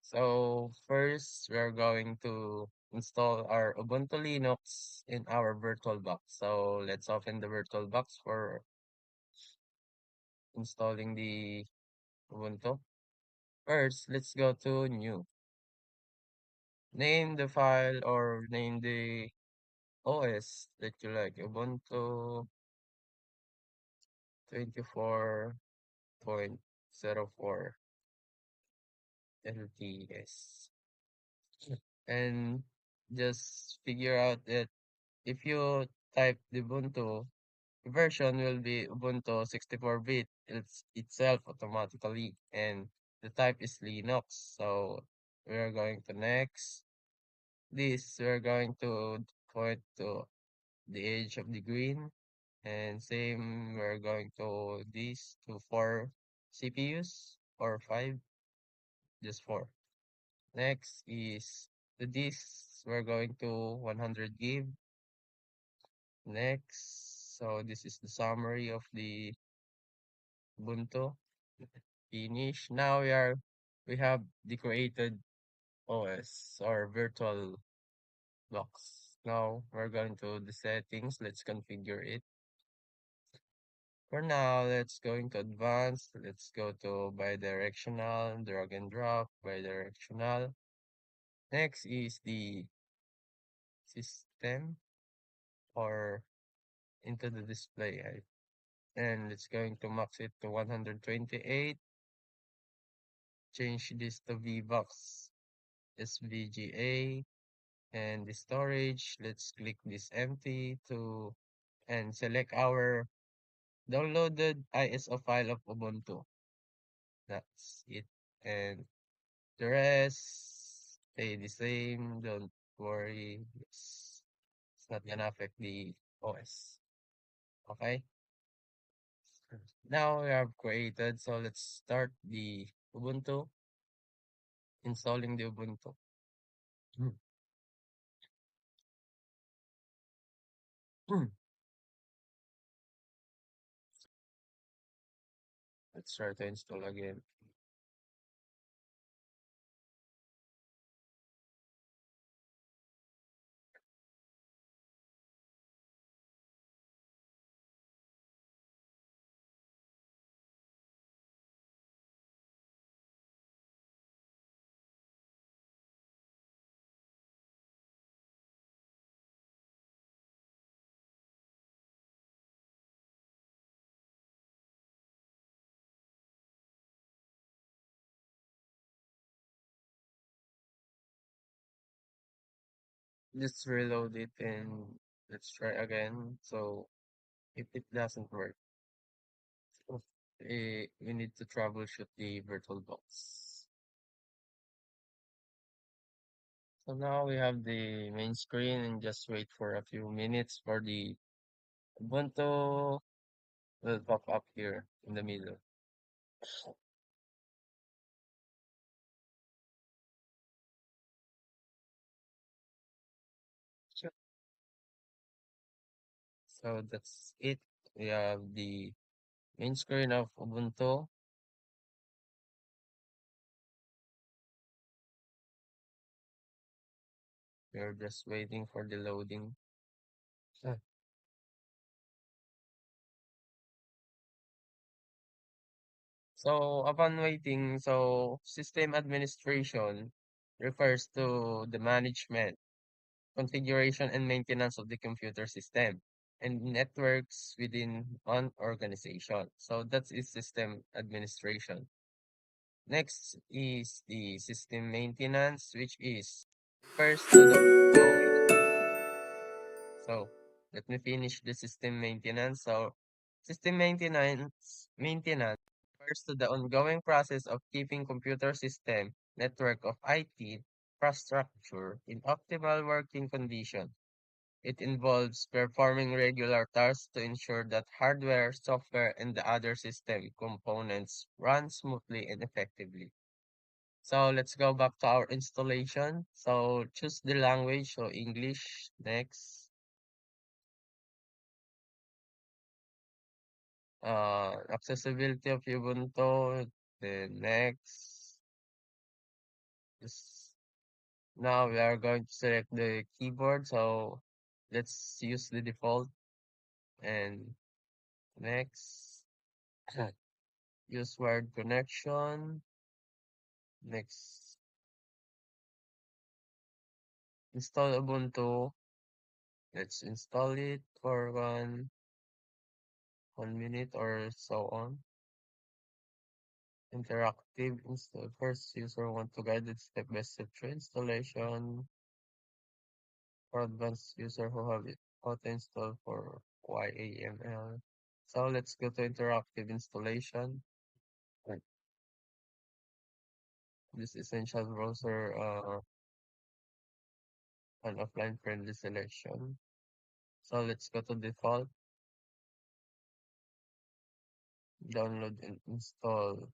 So first, we are going to install our Ubuntu Linux in our VirtualBox. So let's open the VirtualBox for installing the Ubuntu. First, let's go to New. Name the file or name the OS that you like. Ubuntu 24.04 LTS. And just figure out that if you type the Ubuntu version will be Ubuntu 64-bit itself automatically, and the type is Linux. So we are going to next. This we're going to point to the edge of the green, and same we're going to this to 4 CPUs or 5, just 4. Next is the disks. We're going to 100 gig. Next, so this is the summary of the Ubuntu. Finish. Now we have the created OS or virtual box. Now we're going to the settings. Let's configure it. For now, let's go into advanced. Let's go to bidirectional, drag and drop, bidirectional. Next is the system or into the display. And it's going to max it to 128. Change this to VBox SVGA. And the storage, let's click this empty to and select our downloaded ISO file of Ubuntu. That's it. And the rest stay the same. Don't worry. It's not gonna affect the OS. Okay. Now we have created. So let's start the Ubuntu. Installing the Ubuntu. Let's try to install again. Just reload it and let's try again. So if it doesn't work, so, we need to troubleshoot the VirtualBox. So now we have the main screen and just wait for a few minutes for the Ubuntu will pop up here in the middle. Sure. So that's it. We have the main screen of Ubuntu. We're just waiting for the loading. Ah, So upon waiting, so system administration refers to the management, configuration, and maintenance of the computer system and networks within an organization. So that is system administration. Next is the system maintenance, which is first to the ongoing. So let me finish the system maintenance. So system maintenance refers to the ongoing process of keeping computer system network of IT infrastructure in optimal working condition. It involves performing regular tasks to ensure that hardware, software, and the other system components run smoothly and effectively. So let's go back to our installation. So choose the language, so English, next. Accessibility of Ubuntu, then next. Just now we are going to select the keyboard, so let's use the default and next. Use wired connection. Next, install Ubuntu. Let's install it for one minute or so on. Interactive install. First, user want to guide step-by-step through installation for advanced user who have it auto-install for YAML. So let's go to interactive installation. Right. This essential browser and offline friendly selection. So let's go to default, download and install.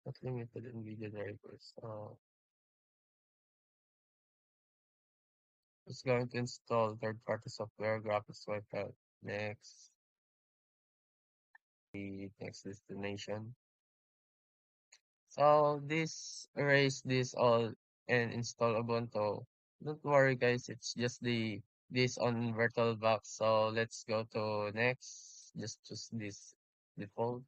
Not limited NVIDIA drivers. It's going to install third-party software, graphics wipe. Next, the next destination. So this erase this all and install Ubuntu. Don't worry guys, it's just this on VirtualBox. So let's go to next. Just choose this default.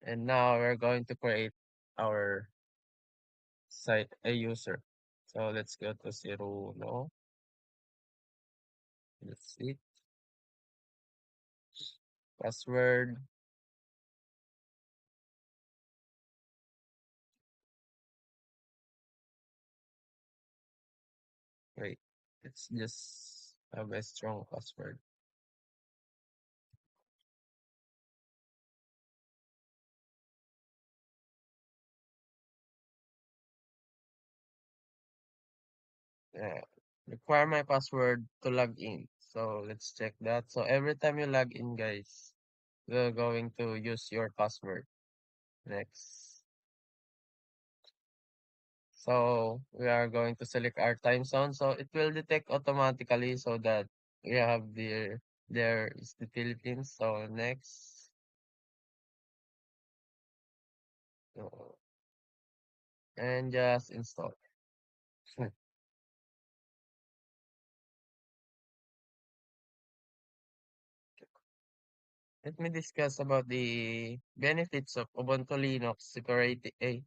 And now we're going to create our site a user. So let's go to zero no. That's it. Password. Wait. Let's just have a strong password. Yeah. Require my password to log in. So let's check that. So every time you log in, guys, we're going to use your password. Next. So we are going to select our time zone. So it will detect automatically so that we have there is the Philippines. So next. So, and just install. Let me discuss about the benefits of Ubuntu Linux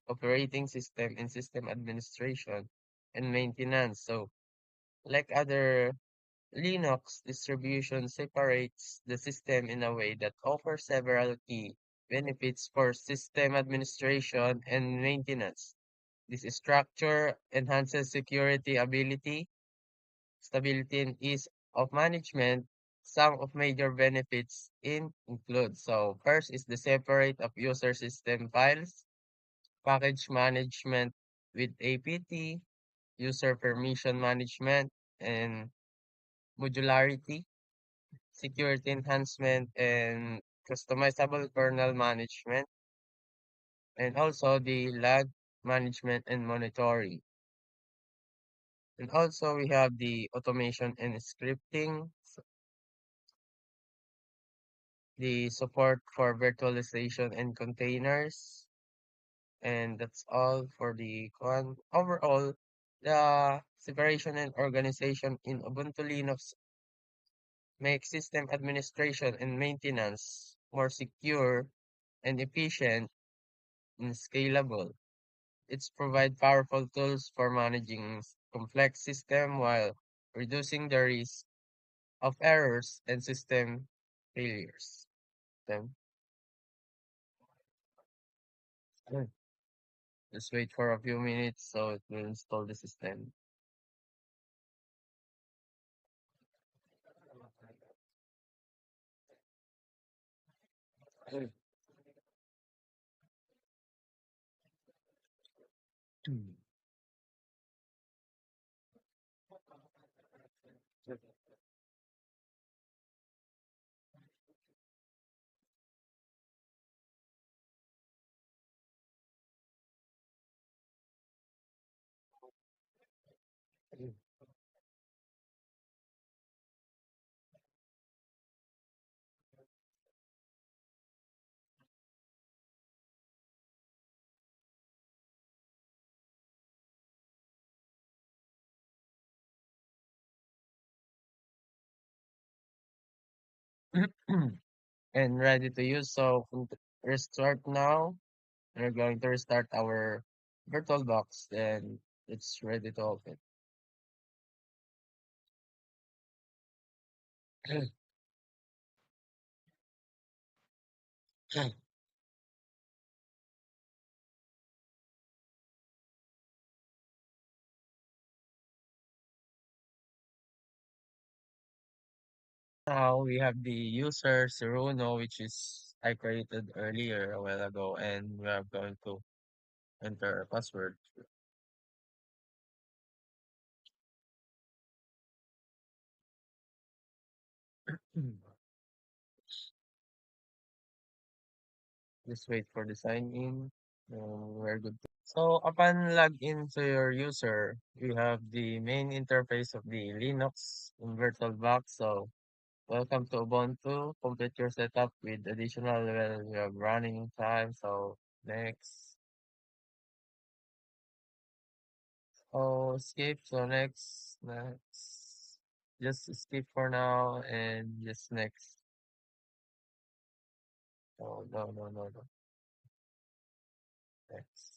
operating system and system administration and maintenance. So, like other Linux distribution separates the system in a way that offers several key benefits for system administration and maintenance. This structure enhances security stability and ease of management. Some of major benefits include. So first is the separate of user system files, package management with APT, user permission management, and modularity, security enhancement, and customizable kernel management, and also the lag management and monitoring. And also we have the automation and scripting, the support for virtualization and containers, and that's all for the one. Overall, the separation and organization in Ubuntu Linux makes system administration and maintenance more secure and efficient and scalable. It's provide powerful tools for managing complex system while reducing the risk of errors and system failures. Then, just wait for a few minutes so it will install the system. and ready to use. So restart now. We're going to restart our VirtualBox, and it's ready to open. Now we have the user Ciruno, which is I created earlier a while ago, and we are going to enter a password. Just wait for the sign in. We're good. So upon login to your user, you have the main interface of the Linux in VirtualBox. So welcome to Ubuntu. Complete your setup with additional well, you have running time. So next. Oh, skip. So next. Just skip for now and just next. Oh, no. Next.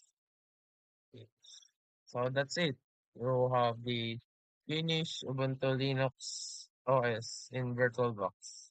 Skip. So that's it. You have the finished Ubuntu Linux OS in VirtualBox.